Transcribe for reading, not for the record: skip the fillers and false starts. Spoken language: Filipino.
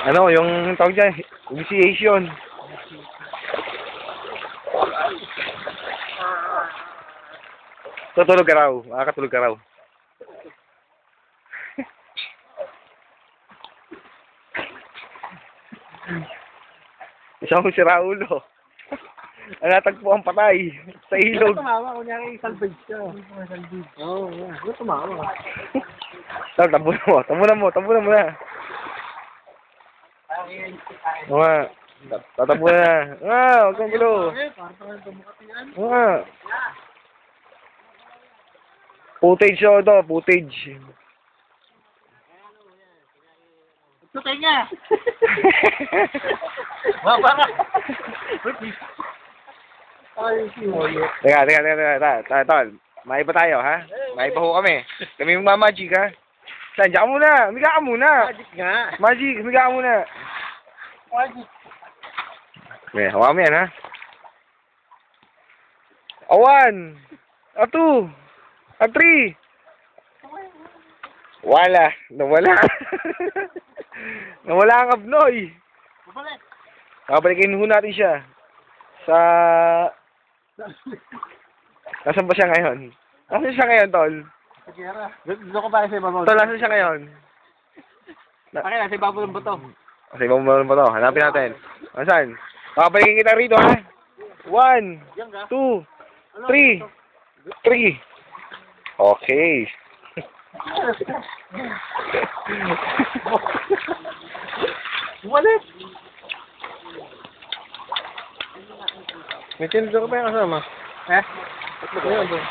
Ano, yung tawag dyan, initiation. Tutulog ka raw. Makakatulog ka raw. Isang si Raulo. Ang natagpo ang patay sa ilog. Tumawa, kunyari salvage ka. Oo, yeah. Tumawa. Tabunan mo na. Mga, tatabunan na. Huwag kang gulo. Footage ito, footage. Tutay niya! Mabara! Teka. Tol. May ba tayo, ha? May ba ho kami? Kami magmamagic, ha? Saan? Diyan ka muna. Umiga ka muna. Magic nga. Magic, umiga ka muna. Magic. Okay, hawa mo yan, ha? A 1. A 2. A 3. Wala. Nawala. Nawala ang abnoy. Babalik. Babalikin ho natin siya. Sa... Nasaan ba siya ngayon? Nasaan siya ngayon, Tol? Sa gera. Doon ko ba sa ibabaw? Tol, nasaan siya ngayon? Akin na, sa ibabaw ng bato. Kasi ibang meron pa to. Hanapin natin. Nasaan? Babalikin kita rito, ha? 1, 2, 3. 3. Okay. Bumalik! May tinidor ka pa yung kasama? Eh? Tatlo ko yun doon.